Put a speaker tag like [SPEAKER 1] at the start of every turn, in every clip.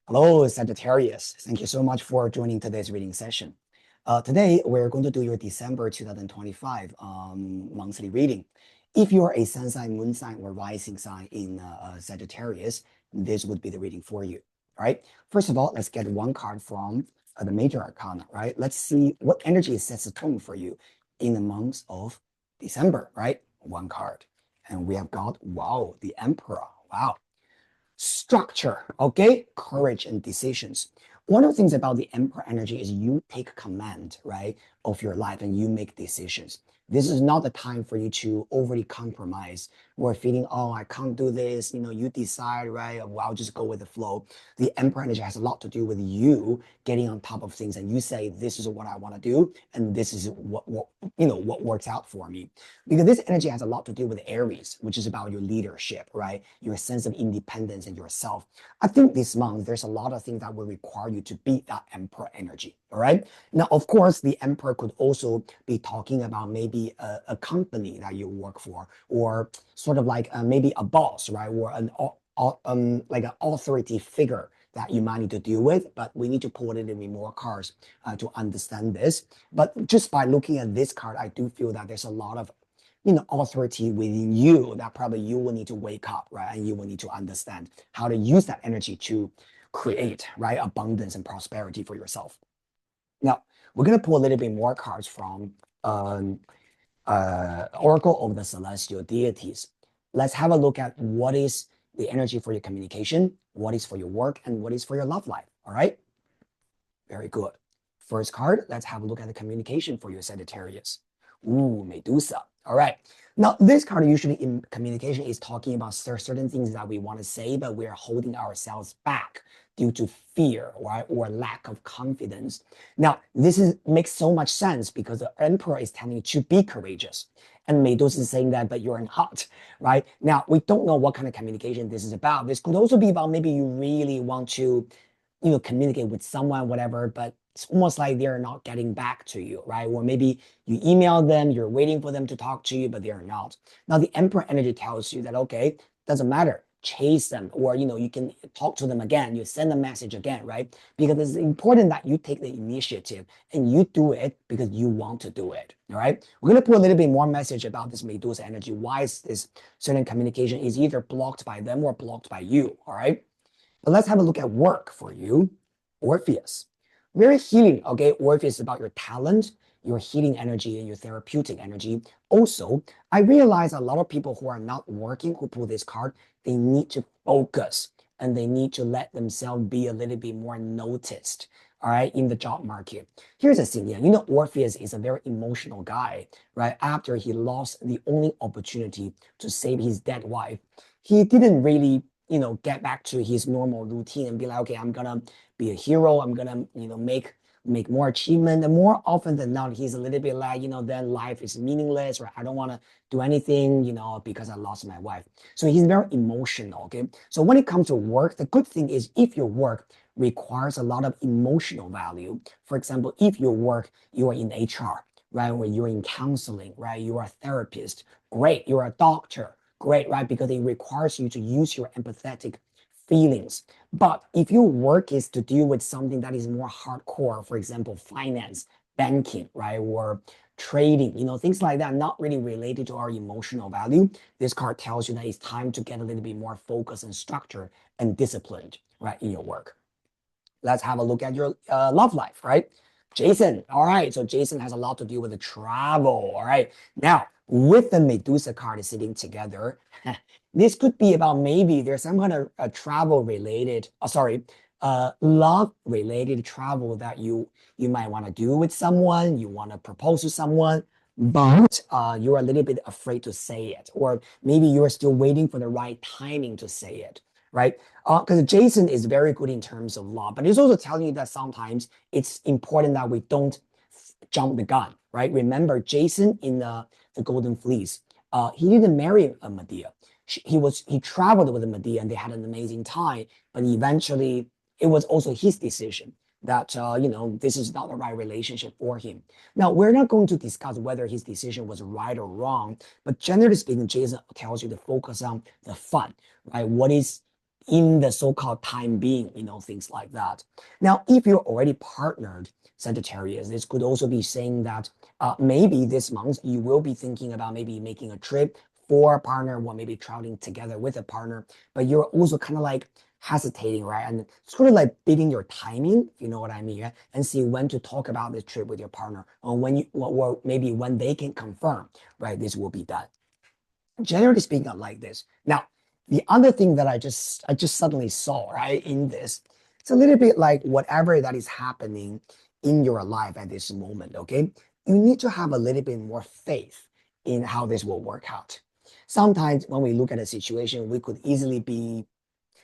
[SPEAKER 1] Hello, Sagittarius. Thank you so much for joining today's reading session. Today, we're going to do your December 2025 monthly reading. If you're a sun sign, moon sign, or rising sign in Sagittarius, this would be the reading for you. All right. First of all, let's get one card from the major arcana. Right. Let's see what energy sets the tone for you in the month of December. Right. One card, and we have got the Emperor. Wow. Structure, okay? Courage and decisions. One of the things about the Emperor energy is you take command, right, of your life and you make decisions. This is not the time for you to overly compromise or feeling, oh, I can't do this. You decide, right? Well, I'll just go with the flow. The Emperor energy has a lot to do with you getting on top of things and you say, this is what I want to do. And this is what works out for me. Because this energy has a lot to do with Aries, which is about your leadership, right? Your sense of independence and yourself. I think this month, there's a lot of things that will require you to beat that Emperor energy, all right? Now, of course, the Emperor could also be talking about maybe a company that you work for, or sort of like maybe a boss, right? Or like an authority figure that you might need to deal with, but we need to pull a little bit more cards to understand this. But just by looking at this card, I do feel that there's a lot of authority within you that probably you will need to wake up, right? And you will need to understand how to use that energy to create, right, abundance and prosperity for yourself. Now, we're going to pull a little bit more cards from Oracle of the Celestial Deities. Let's have a look at what is the energy for your communication, what is for your work, and what is for your love life, all right? Very good. First card, let's have a look at the communication for your Sagittarius. Ooh, Medusa. All right. Now, this card usually in communication is talking about certain things that we want to say, but we're holding ourselves back due to fear, right, or lack of confidence. Now, makes so much sense because the Emperor is telling you to be courageous. And Medusa is saying that, but you're not, right? Now, we don't know what kind of communication this is about. This could also be about maybe you really want to communicate with someone, whatever, but it's almost like they're not getting back to you, right? Or maybe you email them, you're waiting for them to talk to you, but they're not. Now, the Emperor energy tells you that, okay, doesn't matter, chase them, or, you can talk to them again, you send a message again, right? Because it's important that you take the initiative and you do it because you want to do it, all right? We're going to put a little bit more message about this Medusa energy. Why is this certain communication is either blocked by them or blocked by you, all right? But let's have a look at work for you. Orpheus. Very healing, okay? Orpheus is about your talent, your healing energy, and your therapeutic energy. Also, I realize a lot of people who are not working, who pull this card, they need to focus and they need to let themselves be a little bit more noticed, all right, in the job market. Here's a thing, Orpheus is a very emotional guy, right? After he lost the only opportunity to save his dead wife, he didn't really get back to his normal routine and be like, okay, I'm gonna be a hero. I'm gonna, make more achievement. And more often than not, he's a little bit like, then life is meaningless, or I don't want to do anything, because I lost my wife. So he's very emotional. Okay. So when it comes to work, the good thing is if your work requires a lot of emotional value, for example, if your work, you are in HR, right? Or you're in counseling, right? You are a therapist, great. You're a doctor, great, right? Because it requires you to use your empathetic feelings. But if your work is to deal with something that is more hardcore, for example, finance, banking, right? Or trading, things like that, not really related to our emotional value, this card tells you that it's time to get a little bit more focused and structured and disciplined, right, in your work. Let's have a look at your love life, right? Jason, all right, so Jason has a lot to do with the travel, all right? Now, with the Medusa card sitting together, this could be about maybe there's some kind of travel related, love related travel that you might want to do with someone, you want to propose to someone, but you're a little bit afraid to say it, or maybe you're still waiting for the right timing to say it, right? Because Jason is very good in terms of love, but he's also telling you that sometimes it's important that we don't jump the gun, right? Remember, Jason in the Golden Fleece, he didn't marry a Medea. He traveled with a Medea and they had an amazing time, but eventually it was also his decision that this is not the right relationship for him. Now, we're not going to discuss whether his decision was right or wrong, but generally speaking, Jason tells you to focus on the fun, right? What is in the so-called time being, things like that. Now, if you're already partnered, Sagittarius, this could also be saying that maybe this month you will be thinking about maybe making a trip for a partner or maybe traveling together with a partner, but you're also kind of like hesitating, right? And sort of like bidding your timing, you know what I mean, right? And see when to talk about this trip with your partner or when or maybe when they can confirm, right? This will be done. Generally speaking, I like this. Now, the other thing that I just suddenly saw, right, in this, it's a little bit like whatever that is happening in your life at this moment, okay? You need to have a little bit more faith in how this will work out. Sometimes when we look at a situation, we could easily be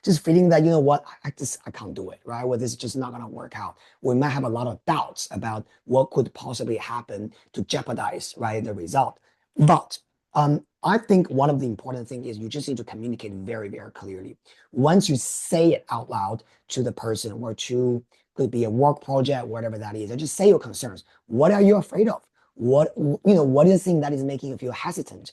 [SPEAKER 1] just feeling that, you know what, I can't do it, right? Well, this is just not going to work out. We might have a lot of doubts about what could possibly happen to jeopardize, right, the result. But I think one of the important things is you just need to communicate very, very clearly. Once you say it out loud to the person or to, could be a work project, whatever that is, and just say your concerns. What are you afraid of? What is the thing that is making you feel hesitant?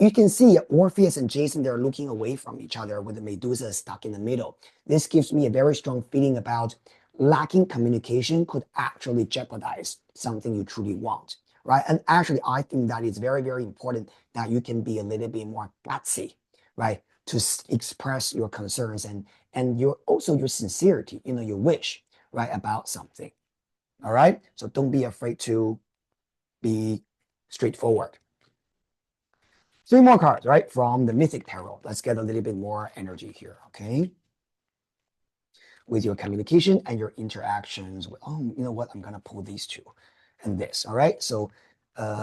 [SPEAKER 1] You can see Orpheus and Jason, they're looking away from each other with the Medusa stuck in the middle. This gives me a very strong feeling about lacking communication could actually jeopardize something you truly want, right? And actually, I think that it's very, very important that you can be a little bit more gutsy, right? To express your concerns and your also your sincerity, your wish, right, about something. All right. So don't be afraid to be straightforward. Three more cards, right, from the Mythic Tarot. Let's get a little bit more energy here, okay? With your communication and your interactions with, you know what, I'm gonna pull these two and this, all right? So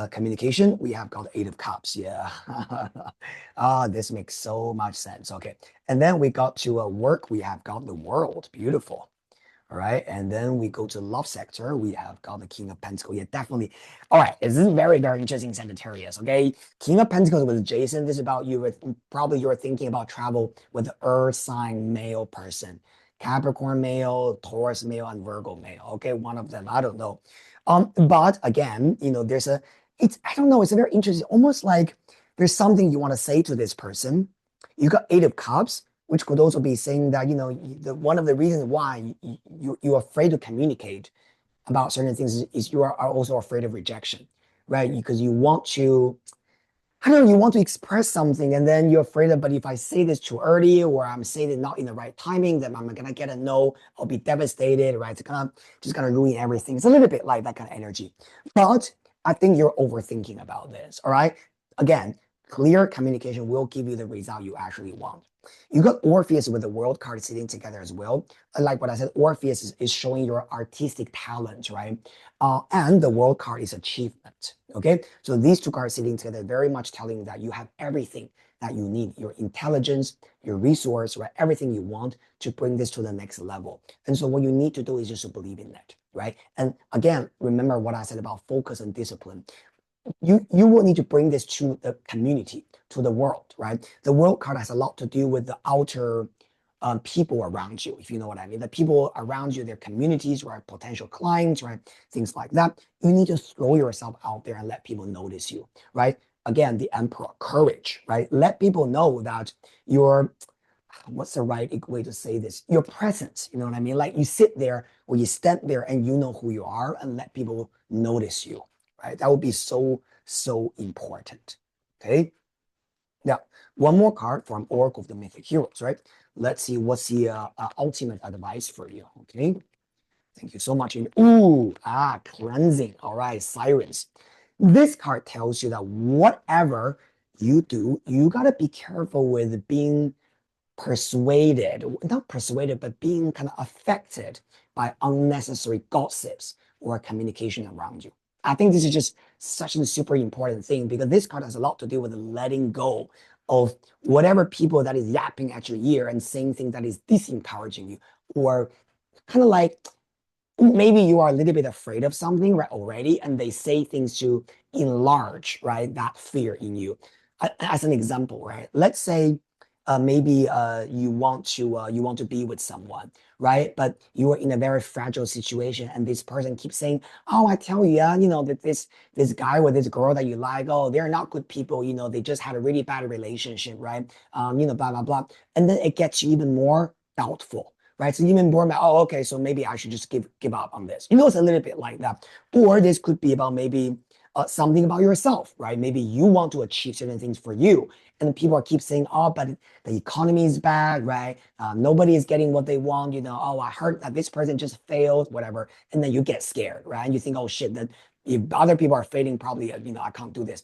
[SPEAKER 1] communication, we have got the Eight of Cups, yeah. This makes so much sense, okay. And then we got to work, we have got the World, beautiful. All right. And then we go to love sector. We have got the King of Pentacles. Yeah, definitely. All right. This is very, very interesting, Sagittarius. Okay. King of Pentacles with Jason. This is about you with probably you're thinking about travel with the Earth sign male person. Capricorn male, Taurus male, and Virgo male. Okay. One of them. I don't know. But again, there's I don't know, it's a very interesting, almost like there's something you want to say to this person. You got Eight of Cups, which could also be saying that, one of the reasons why you're afraid to communicate about certain things is you are also afraid of rejection, right? Because you want to, I don't know, you want to express something and then you're afraid of, but if I say this too early or I'm saying it not in the right timing, then I'm going to get a no, I'll be devastated, right? It's just going to ruin everything. It's a little bit like that kind of energy. But I think you're overthinking about this, all right? Again, clear communication will give you the result you actually want. You got Orpheus with the World card sitting together as well. Like what I said, Orpheus is showing your artistic talent, right? And the World card is achievement, okay? So these two cards sitting together very much telling you that you have everything that you need, your intelligence, your resource, right? Everything you want to bring this to the next level. And so what you need to do is just to believe in that, right? And again, remember what I said about focus and discipline. You will need to bring this to the community, to the world, right? The World card has a lot to do with the outer people around you, if you know what I mean. The people around you, their communities, right? Potential clients, right? Things like that. You need to throw yourself out there and let people notice you, right? Again, the Emperor, courage, right? Let people know that you're, what's the right way to say this? Your presence, you know what I mean? Like you sit there or you stand there and you know who you are and let people notice you, right? That would be so, so important, okay? Now, one more card from Oracle of the Mythic Heroes, right? Let's see what's the ultimate advice for you, okay? Thank you so much. Cleansing. All right, Sirens. This card tells you that whatever you do, you gotta be careful with being persuaded, not persuaded, but being kind of affected by unnecessary gossips or communication around you. I think this is just such a super important thing because this card has a lot to do with letting go of whatever people that is yapping at your ear and saying things that is disencouraging you, or kind of like maybe you are a little bit afraid of something right already, and they say things to enlarge right that fear in you. As an example, right? Let's say maybe you want to be with someone, right? But you are in a very fragile situation, and this person keeps saying, "Oh, I tell you, yeah, that this guy or this girl that you like, oh, they're not good people. They just had a really bad relationship, right? Blah blah blah." And then it gets you even more doubtful, right? So even more, oh, okay, so maybe I should just give up on this. It's a little bit like that. Or this could be about maybe something about yourself, right? Maybe you want to achieve certain things for you, and people keep saying, "Oh, but the economy is bad, right? Nobody is getting what they want. Oh, I heard that this person just failed, whatever." And then you get scared, right? And you think, "Oh shit, that if other people are failing, probably I can't do this."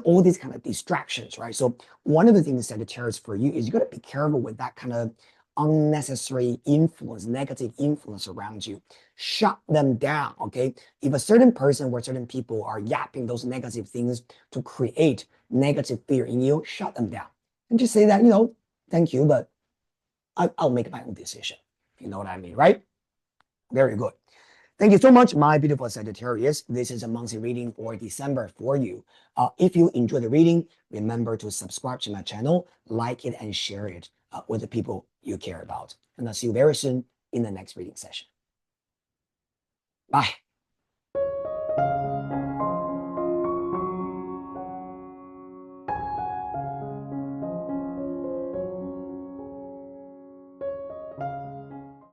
[SPEAKER 1] All these kind of distractions, right? So one of the things Sagittarius for you is you got to be careful with that kind of unnecessary influence, negative influence around you. Shut them down, okay? If a certain person or certain people are yapping those negative things to create negative fear in you, shut them down. And just say that, thank you, but I'll make my own decision. You know what I mean, right? Very good. Thank you so much, my beautiful Sagittarius. This is a monthly reading for December for you. If you enjoy the reading, remember to subscribe to my channel, like it, and share it with the people you care about. And I'll see you very soon in the next reading session. Bye.